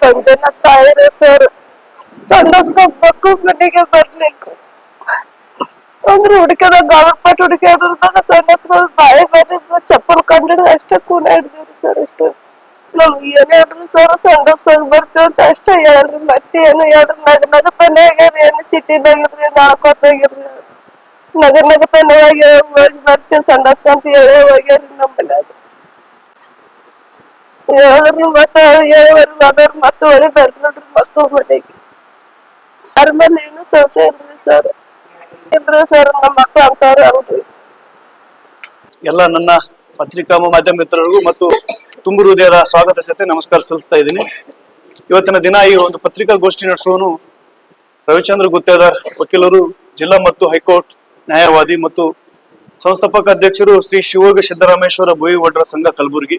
Sanjana ತಾಯಿರ sir ಸಂಡಸ್ಕೋಬೇಕು ಮನೆಗೆ ಬರ್ಲಿಕ್ಕೆ ಅಂದ್ರೆ ಹುಡುಕದ ಗಾವರ್ಪಟ್ ಹುಡುಕಾಡ್ರದಾಗ ಸಂಡಸ್ಕೊಂಡ್ ಬಾಯಿ ಬಂದಿದ್ರು ಚಪ್ಪಲ್ ಕಂಡಿಡ್ ಅಷ್ಟೇ ಕೂನ ಹಿಡ್ದಿರಿ ಸರ್ ಅಷ್ಟೇ. ನಮ್ಗೆ ಏನ್ ಹೇಳ್ರಿ ಸರ್ ಸಂಡಸ್ಕೊಂಡ್ ಬರ್ತೀವಿ ಅಂತ ಅಷ್ಟೇ ಹೇಳ್ರಿ, ಮತ್ತೆ ಏನು ಹೇಳ್ರಿ. ನಗತಾನೆ ಆಗ್ಯಾರ ಏನು ಸಿಟಿದಾಗಿರ್ರಿ ನಾಳ್ಕೊತಾಗಿರ್ರಿ ನಗತಾನೆ ಹೋಗಿ ಬರ್ತೀವಿ ಸಂಡಸ್ಕೊಂತ ಹೇಳೇ ಹೋಗ್ಯಾರಿ ನಮ್ಮಲ್ಲಿ. ಅದು ಹೇಳಿದ್ರು ಮತ್ತೆ ಹೇಳೋರು ಮತ್ತೆ ಒಳ್ಳೆ ಬರ್ರಿ ನೋಡ್ರಿ ಮಕ್ಕಳು ಮನೆಗೆ. ಅದ್ರ ಮೇಲೆ ಏನು ಸಮಸ್ಯೆ ಇಲ್ರಿ ಸರ್. ಇಲ್ರಿ ಸರ್ ನಮ್ಮ ಮಕ್ಕಳು ಅಂತಾರ ಹೌದ್ರಿ. ಎಲ್ಲ ನನ್ನ ಪತ್ರಿಕಾ ಮಾಧ್ಯಮ ಮಿತ್ರರಿಗೂ ಮತ್ತು ತುಂಬು ಹೃದಯದ ಸ್ವಾಗತ ಜೊತೆ ನಮಸ್ಕಾರ ಸಲ್ಲಿಸ್ತಾ ಇದ್ದೀನಿ. ಇವತ್ತಿನ ದಿನ ಈ ಒಂದು ಪತ್ರಿಕಾಗೋಷ್ಠಿ ನಡೆಸುವನು ರವಿಚಂದ್ರ ಗುತ್ತೇದಾರ್ ವಕೀಲರು, ಜಿಲ್ಲಾ ಮತ್ತು ಹೈಕೋರ್ಟ್ ನ್ಯಾಯವಾದಿ ಮತ್ತು ಸಂಸ್ಥಾಪಕ ಅಧ್ಯಕ್ಷರು ಶ್ರೀ ಶಿವಯೋಗಿ ಸಿದ್ದರಾಮೇಶ್ವರ ಭೋವಿ ವಡ್ರ ಸಂಘ ಕಲಬುರಗಿ.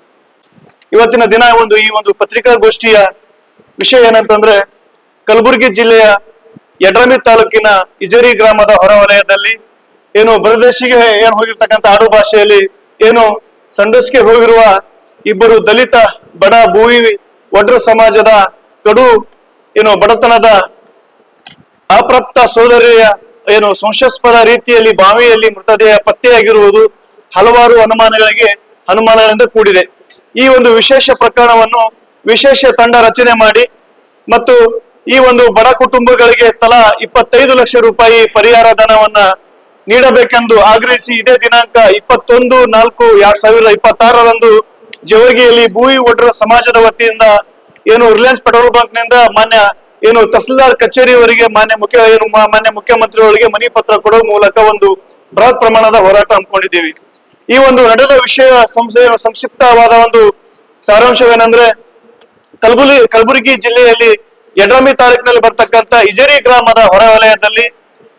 ಇವತ್ತಿನ ದಿನ ಈ ಒಂದು ಪತ್ರಿಕಾಗೋಷ್ಠಿಯ ವಿಷಯ ಏನಂತಂದ್ರೆ, ಕಲಬುರಗಿ ಜಿಲ್ಲೆಯ ಯಡ್ರಾಮಿ ತಾಲೂಕಿನ ಇಜರಿ ಗ್ರಾಮದ ಹೊರವಲಯದಲ್ಲಿ ಏನು ಬರದೇಶಿಗೆ ಏನು ಹೋಗಿರ್ತಕ್ಕಂಥ ಆಡು ಭಾಷೆಯಲ್ಲಿ ಏನು ಸಂಡಸ್ಗೆ ಹೋಗಿರುವ ಇಬ್ಬರು ದಲಿತ ಬಡ ಭೂವಿ ವಡ್ರ ಸಮಾಜದ ಕಡು ಏನು ಬಡತನದ ಅಪ್ರಾಪ್ತ ಸೋದರಿಯ ಏನು ಸಂಶಯಾಸ್ಪದ ರೀತಿಯಲ್ಲಿ ಬಾವಿಯಲ್ಲಿ ಮೃತದೇಹ ಪತ್ತೆಯಾಗಿರುವುದು ಹಲವಾರು ಅನುಮಾನಗಳಿಂದ ಕೂಡಿದೆ. ಈ ಒಂದು ವಿಶೇಷ ಪ್ರಕರಣವನ್ನು ವಿಶೇಷ ತಂಡ ರಚನೆ ಮಾಡಿ ಮತ್ತು ಈ ಒಂದು ಬಡ ಕುಟುಂಬಗಳಿಗೆ ತಲಾ 25 ಲಕ್ಷ ರೂಪಾಯಿ ಪರಿಹಾರ ಧನವನ್ನ ನೀಡಬೇಕೆಂದು ಆಗ್ರಹಿಸಿ ಇದೇ ದಿನಾಂಕ 21/4/2026 ಜೇವರ್ಗಿಯಲ್ಲಿ ಭೂವಿ ವಡ್ರ ಸಮಾಜದ ವತಿಯಿಂದ ಏನು ರಿಲಯನ್ಸ್ ಪೆಟ್ರೋಲ್ ಬಂಕ್ ನಿಂದ ಮಾನ್ಯ ಏನು ತಹಸೀಲ್ದಾರ್ ಕಚೇರಿಯವರಿಗೆ ಮಾನ್ಯ ಮುಖ್ಯಮಂತ್ರಿಯವರಿಗೆ ಮನವಿ ಪತ್ರ ಕೊಡುವ ಮೂಲಕ ಒಂದು ಬೃಹತ್ ಪ್ರಮಾಣದ ಹೋರಾಟ ಹಮ್ಮಿಕೊಂಡಿದ್ದೀವಿ. ಈ ಒಂದು ನಡೆದ ವಿಷಯ ಸಂಕ್ಷಿಪ್ತವಾದ ಒಂದು ಸಾರಾಂಶವೇನೆಂದ್ರೆ, ಕಲಬುರಗಿ ಜಿಲ್ಲೆಯಲ್ಲಿ ಯಡ್ರಾಮಿ ತಾಲೂಕಿನಲ್ಲಿ ಬರ್ತಕ್ಕಂಥ ಇಜರಿ ಗ್ರಾಮದ ಹೊರವಲಯದಲ್ಲಿ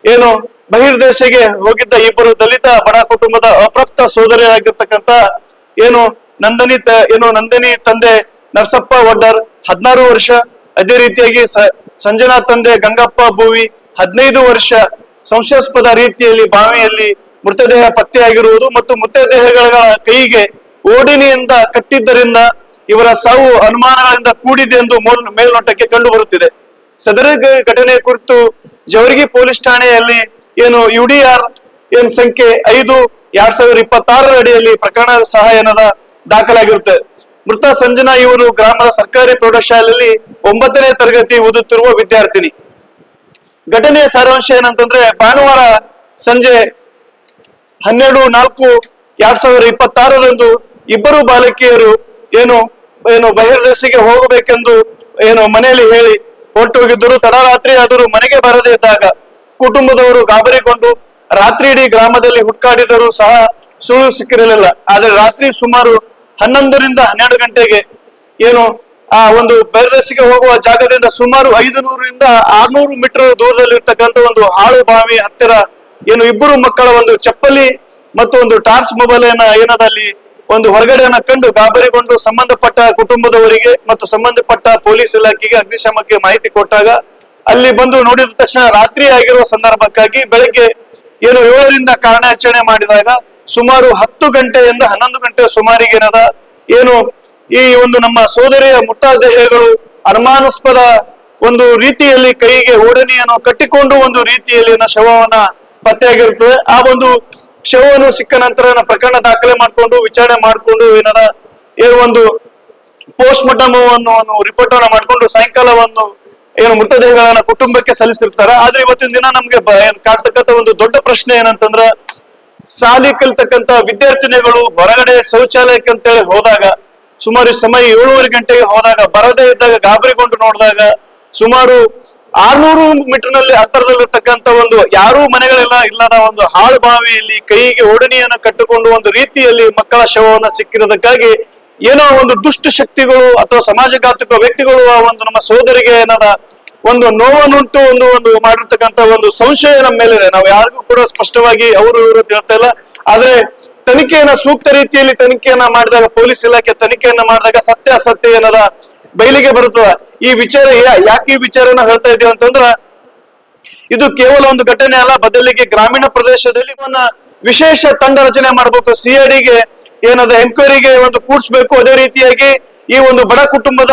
ಏನು ಬಹಿರ್ದೇಶಕ್ಕೆ ಹೋಗಿದ್ದ ಇಬ್ಬರು ದಲಿತ ಬಡ ಕುಟುಂಬದ ಅಪ್ರಾಪ್ತ ಸೋದರಿಯಾಗಿರ್ತಕ್ಕಂಥ ಏನು ನಂದಿನಿ ತಂದೆ ನರಸಪ್ಪ ವಡ್ಡರ್ 16 ವರ್ಷ, ಅದೇ ರೀತಿಯಾಗಿ ಸಂಜನಾ ತಂದೆ ಗಂಗಪ್ಪ ಭೂವಿ 15 ವರ್ಷ ಸಂಶಯಾಸ್ಪದ ರೀತಿಯಲ್ಲಿ ಬಾವಿಯಲ್ಲಿ ಮೃತದೇಹ ಪತ್ತೆಯಾಗಿರುವುದು ಮತ್ತು ಮೃತದೇಹಗಳ ಕೈಗೆ ಓಡಿನಿಯಿಂದ ಕಟ್ಟಿದ್ದರಿಂದ ಇವರ ಸಾವು ಅನುಮಾನಗಳಿಂದ ಕೂಡಿದೆ ಎಂದು ಮೇಲ್ನೋಟಕ್ಕೆ ಕಂಡು ಬರುತ್ತಿದೆ. ಸದರಿ ಘಟನೆ ಕುರಿತು ಜವರ್ಗಿ ಪೊಲೀಸ್ ಠಾಣೆಯಲ್ಲಿ ಏನು UDR ಸಂಖ್ಯೆ 5/2026 ಅಡಿಯಲ್ಲಿ ಪ್ರಕರಣ ಸಹಾಯನದ ದಾಖಲಾಗಿರುತ್ತೆ. ಮೃತ ಸಂಜನಾ ಇವರು ಗ್ರಾಮದ ಸರ್ಕಾರಿ ಪ್ರೌಢಶಾಲೆಯಲ್ಲಿ 9ನೇ ತರಗತಿ ಓದುತ್ತಿರುವ ವಿದ್ಯಾರ್ಥಿನಿ. ಘಟನೆಯ ಸಾರಾಂಶ ಏನಂತಂದ್ರೆ, ಭಾನುವಾರ ಸಂಜೆ 12/4/2026 ಇಬ್ಬರು ಬಾಲಕಿಯರು ಏನು ಬಹಿರ್ದೇಶಕ್ಕೆ ಹೋಗಬೇಕೆಂದು ಮನೆಯಲ್ಲಿ ಹೇಳಿ ಹೊರಟೋಗಿದ್ದರು. ತಡರಾತ್ರಿ ಆದರೂ ಮನೆಗೆ ಬರದೇ ಇದ್ದಾಗ ಕುಟುಂಬದವರು ಗಾಬರಿಗೊಂಡು ರಾತ್ರಿ ಇಡೀ ಗ್ರಾಮದಲ್ಲಿ ಹುಡುಕಾಡಿದರೂ ಸಹ ಸುಳ್ಳು ಸಿಕ್ಕಿರಲಿಲ್ಲ. ಆದರೆ ರಾತ್ರಿ ಸುಮಾರು 11ರಿಂದ 12 ಗಂಟೆಗೆ ಆ ಒಂದು ಬಹಿರ್ದೇಶಕ್ಕೆ ಹೋಗುವ ಜಾಗದಿಂದ ಸುಮಾರು 500ರಿಂದ 600 ಮೀಟರ್ ದೂರದಲ್ಲಿ ಇರ್ತಕ್ಕಂಥ ಒಂದು ಹಾಳು ಬಾವಿ ಹತ್ತಿರ ಇಬ್ಬರು ಮಕ್ಕಳ ಒಂದು ಚಪ್ಪಲಿ ಮತ್ತು ಒಂದು ಟಾರ್ಚ್ ಮೊಬೈಲ್ ಏನದಲ್ಲಿ ಒಂದು ಹೊರಗಡೆಯನ್ನ ಕಂಡು ಗಾಬರಿಗೊಂಡು ಸಂಬಂಧಪಟ್ಟ ಕುಟುಂಬದವರಿಗೆ ಮತ್ತು ಸಂಬಂಧಪಟ್ಟ ಪೊಲೀಸ್ ಇಲಾಖೆಗೆ ಅಗ್ನಿಶಾಮಕ್ಕೆ ಮಾಹಿತಿ ಕೊಟ್ಟಾಗ ಅಲ್ಲಿ ಬಂದು ನೋಡಿದ ತಕ್ಷಣ ರಾತ್ರಿ ಆಗಿರುವ ಸಂದರ್ಭಕ್ಕಾಗಿ ಬೆಳಗ್ಗೆ 7ರಿಂದ ಕಾರ್ಯಾಚರಣೆ ಮಾಡಿದಾಗ ಸುಮಾರು 10 ಗಂಟೆಯಿಂದ 11 ಗಂಟೆ ಸುಮಾರಿಗೆ ಈ ಒಂದು ನಮ್ಮ ಸೋದರಿಯ ಮೃತದೇಹಗಳು ಅನುಮಾನಾಸ್ಪದ ಒಂದು ರೀತಿಯಲ್ಲಿ ಕೈಗೆ ಓಡನೆಯನ್ನು ಕಟ್ಟಿಕೊಂಡು ಒಂದು ರೀತಿಯಲ್ಲಿ ಶವವನ್ನ ಪತ್ತೆಯಾಗಿರುತ್ತದೆ. ಆ ಒಂದು ಶವವನ್ನು ಸಿಕ್ಕ ನಂತರ ಪ್ರಕರಣ ದಾಖಲೆ ಮಾಡಿಕೊಂಡು ವಿಚಾರಣೆ ಮಾಡಿಕೊಂಡು ಒಂದು ಪೋಸ್ಟ್ ಮಾರ್ಟಮ್ ರಿಪೋರ್ಟ್ ಅನ್ನ ಮಾಡಿಕೊಂಡು ಸಾಯಂಕಾಲವನ್ನು ಮೃತದೇಹಗಳನ್ನ ಕುಟುಂಬಕ್ಕೆ ಸಲ್ಲಿಸಿರ್ತಾರೆ. ಆದ್ರೆ ಇವತ್ತಿನ ದಿನ ನಮ್ಗೆ ಕಾಡ್ತಕ್ಕಂಥ ಒಂದು ದೊಡ್ಡ ಪ್ರಶ್ನೆ ಏನಂತಂದ್ರ, ಶಾಲೆ ಕಲಿತಕ್ಕಂತ ವಿದ್ಯಾರ್ಥಿನಿಗಳು ಹೊರಗಡೆ ಶೌಚಾಲಯಕ್ಕೆ ಅಂತೇಳಿ ಹೋದಾಗ ಸುಮಾರು ಸಮಯ 7:30 ಗಂಟೆಗೆ ಹೋದಾಗ ಬರದೇ ಇದ್ದಾಗ ಗಾಬರಿಗೊಂಡು ನೋಡಿದಾಗ ಸುಮಾರು 600 ಮೀಟರ್ನಲ್ಲಿ ಹತ್ತಿರದಲ್ಲಿರ್ತಕ್ಕಂಥ ಒಂದು ಯಾರೂ ಇಲ್ಲದ ಒಂದು ಹಾಳು ಬಾವಿಯಲ್ಲಿ ಕೈಗೆ ಓಡಣಿಯನ್ನು ಕಟ್ಟಿಕೊಂಡು ಒಂದು ರೀತಿಯಲ್ಲಿ ಮಕ್ಕಳ ಶವವನ್ನು ಸಿಕ್ಕಿರೋದಕ್ಕಾಗಿ ಏನೋ ಒಂದು ದುಷ್ಟ ಶಕ್ತಿಗಳು ಅಥವಾ ಸಮಾಜಘಾತಕ ವ್ಯಕ್ತಿಗಳು ಆ ಒಂದು ನಮ್ಮ ಸೋದರಿಗೆ ಒಂದು ನೋವನ್ನುಂಟು ಒಂದು ಮಾಡಿರ್ತಕ್ಕಂಥ ಒಂದು ಸಂಶಯ ನಮ್ಮ ಮೇಲಿದೆ. ನಾವು ಯಾರಿಗೂ ಕೂಡ ಸ್ಪಷ್ಟವಾಗಿ ಅವರು ಇವರು ಹೇಳ್ತಾ ಇಲ್ಲ. ಆದ್ರೆ ತನಿಖೆಯನ್ನ ಸೂಕ್ತ ರೀತಿಯಲ್ಲಿ ತನಿಖೆಯನ್ನ ಮಾಡಿದಾಗ, ಪೊಲೀಸ್ ಇಲಾಖೆ ತನಿಖೆಯನ್ನ ಮಾಡಿದಾಗ ಸತ್ಯಾಸತ್ಯ ಬಯಲಿಗೆ ಬರುತ್ತದ. ಈ ವಿಚಾರ ಯಾಕೆ ಈ ವಿಚಾರನ ಹೇಳ್ತಾ ಇದೀವಿ ಅಂತಂದ್ರ, ಇದು ಕೇವಲ ಒಂದು ಘಟನೆ ಅಲ್ಲ, ಬದಲಿಗೆ ಗ್ರಾಮೀಣ ಪ್ರದೇಶದಲ್ಲಿ ವಿಶೇಷ ತಂಡ ರಚನೆ ಮಾಡಬೇಕು. CIDಗೆ ಎಂಕ್ವೈರಿಗೆ ಒಂದು ಕೂಡಿಸ್ಬೇಕು. ಅದೇ ರೀತಿಯಾಗಿ ಈ ಒಂದು ಬಡ ಕುಟುಂಬದ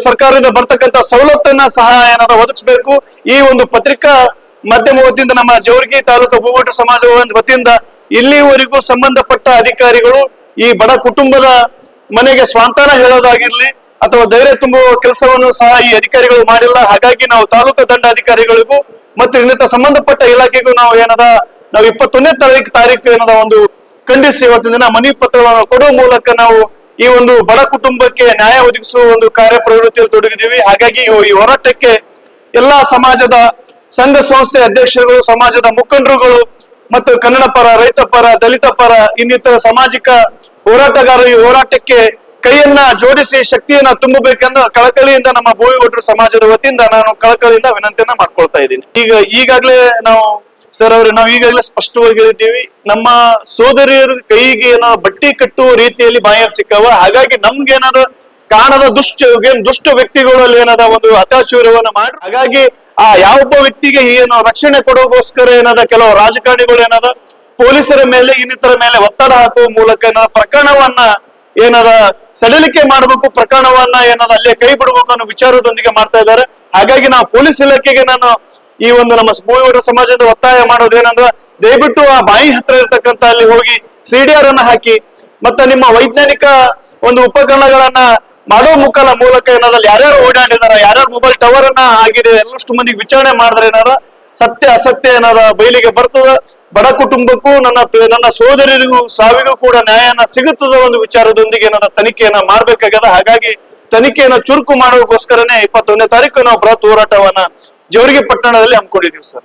ಸರ್ಕಾರದಿಂದ ಬರ್ತಕ್ಕಂಥ ಸವಲತ್ತನ್ನ ಸಹ ಏನಾದ ಒದಗಿಸಬೇಕು. ಈ ಒಂದು ಪತ್ರಿಕಾ ಮಾಧ್ಯಮ ವತಿಯಿಂದ ನಮ್ಮ ಜೇವರ್ಗಿ ತಾಲೂಕು ಭೂಗೋಟ ಸಮಾಜ ವತಿಯಿಂದ ಇಲ್ಲಿವರೆಗೂ ಸಂಬಂಧಪಟ್ಟ ಅಧಿಕಾರಿಗಳು ಈ ಬಡ ಕುಟುಂಬದ ಮನೆಗೆ ಸ್ವಾಂತನ ಹೇಳೋದಾಗಿರ್ಲಿ ಅಥವಾ ಧೈರ್ಯ ತುಂಬುವ ಕೆಲಸವನ್ನು ಸಹ ಈ ಅಧಿಕಾರಿಗಳು ಮಾಡಿಲ್ಲ. ಹಾಗಾಗಿ ನಾವು ತಾಲೂಕು ದಂಡಾಧಿಕಾರಿಗಳಿಗೂ ಮತ್ತು ಇನ್ನಿತ ಸಂಬಂಧಪಟ್ಟ ಇಲಾಖೆಗೂ ನಾವು 21ನೇ ತಾರೀಕು ಒಂದು ಖಂಡಿಸಿ ಇವತ್ತಿನ ದಿನ ಮನವಿ ಪತ್ರವನ್ನು ಕೊಡುವ ಮೂಲಕ ನಾವು ಈ ಒಂದು ಬಡ ಕುಟುಂಬಕ್ಕೆ ನ್ಯಾಯ ಒದಗಿಸುವ ಒಂದು ಕಾರ್ಯಪ್ರವೃತ್ತಿಯಲ್ಲಿ ತೊಡಗಿದ್ದೀವಿ. ಹಾಗಾಗಿ ಈ ಹೋರಾಟಕ್ಕೆ ಎಲ್ಲಾ ಸಮಾಜದ ಸಂಘ ಸಂಸ್ಥೆ ಅಧ್ಯಕ್ಷರುಗಳು, ಸಮಾಜದ ಮುಖಂಡರುಗಳು ಮತ್ತು ಕನ್ನಡ ಪರ, ರೈತ ಪರ, ದಲಿತ ಪರ, ಇನ್ನಿತರ ಸಾಮಾಜಿಕ ಹೋರಾಟಗಾರರು ಈ ಹೋರಾಟಕ್ಕೆ ಕೈಯನ್ನ ಜೋಡಿಸಿ ಶಕ್ತಿಯನ್ನ ತುಂಬಬೇಕೆಂದು ಕಳಕಳಿಯಿಂದ ನಮ್ಮ ಭೂವಿಗೊಡ್ರು ಸಮಾಜದ ವತಿಯಿಂದ ನಾನು ಕಳಕಳಿಯಿಂದ ವಿನಂತಿಯನ್ನ ಮಾಡ್ಕೊಳ್ತಾ ಇದ್ದೀನಿ. ಈಗಾಗಲೇ ನಾವು ಈಗಾಗಲೇ ಸ್ಪಷ್ಟವಾಗಿ ಹೇಳಿದ್ದೀವಿ, ನಮ್ಮ ಸೋದರಿಯರ ಕೈಗೆ ಏನೋ ಬಟ್ಟಿ ಕಟ್ಟುವ ರೀತಿಯಲ್ಲಿ ಬಾಯಲ್ಲಿ ಸಿಕ್ಕವ. ಹಾಗಾಗಿ ನಮ್ಗೆ ಏನಾದ ಕಾಣದ ದುಷ್ಟ ವ್ಯಕ್ತಿಗಳಲ್ಲಿ ಏನಾದ ಒಂದು ಅತ್ಯಾಚಾರವನ್ನ ಮಾಡಿ, ಹಾಗಾಗಿ ಯಾವೊಬ್ಬ ವ್ಯಕ್ತಿಗೆ ಏನು ರಕ್ಷಣೆ ಕೊಡೋಗೋಸ್ಕರ ಕೆಲವು ರಾಜಕಾರಣಿಗಳು ಪೊಲೀಸರ ಮೇಲೆ ಇನ್ನಿತರ ಮೇಲೆ ಒತ್ತಡ ಹಾಕುವ ಮೂಲಕ ಪ್ರಕರಣವನ್ನ ಸಡಿಲಿಕೆ ಮಾಡಬೇಕು, ಪ್ರಕರಣವನ್ನ ಅಲ್ಲೇ ಕೈ ಬಿಡಬೇಕು ಅನ್ನೋ ವಿಚಾರದೊಂದಿಗೆ ಮಾಡ್ತಾ ಇದ್ದಾರೆ. ಹಾಗಾಗಿ ನಾವು ಪೊಲೀಸ್ ಇಲಾಖೆಗೆ ನಾನು ಈ ಒಂದು ನಮ್ಮ ಭೂವಿಗೊಡ್ರು ಸಮಾಜದ ಒತ್ತಾಯ ಮಾಡೋದೇನಂದ್ರೆ, ದಯವಿಟ್ಟು ಆ ಬಾಯಿ ಹತ್ರ ಇರ್ತಕ್ಕಂಥ ಅಲ್ಲಿ ಹೋಗಿ CDR ಅನ್ನ ಹಾಕಿ, ಮತ್ತೆ ನಿಮ್ಮ ವೈಜ್ಞಾನಿಕ ಒಂದು ಉಪಕರಣಗಳನ್ನ ಮಾಡೋ ಮೂಲಕ ಯಾರ್ಯಾರು ಓಡಾಡಿದಾರ, ಯಾರ್ಯಾರು ಮೊಬೈಲ್ ಟವರ್ ಅನ್ನ ಆಗಿದೆ ಎಲ್ಲಷ್ಟು ಮಂದಿಗೆ ವಿಚಾರಣೆ ಮಾಡಿದ್ರೆ ಸತ್ಯ ಅಸತ್ಯ ಬಯಲಿಗೆ ಬರ್ತದ. ಬಡ ಕುಟುಂಬಕ್ಕೂ ನನ್ನ ಸೋದರಿಗೂ ಸಾವಿಗೂ ಕೂಡ ನ್ಯಾಯನ ಸಿಗುತ್ತದ ಒಂದು ವಿಚಾರದೊಂದಿಗೆ ತನಿಖೆಯನ್ನ ಮಾಡ್ಬೇಕಾಗ್ಯದ. ಹಾಗಾಗಿ ತನಿಖೆಯನ್ನ ಚುರುಕು ಮಾಡೋಕ್ಕೋಸ್ಕರನೇ 21ನೇ ತಾರೀಕು ನಾವು ಬೃಹತ್ ಹೋರಾಟವನ್ನ ಜೇವರ್ಗಿ ಪಟ್ಟಣದಲ್ಲಿ ಹಮ್ಮಿಕೊಂಡಿದೀವಿ ಸರ್.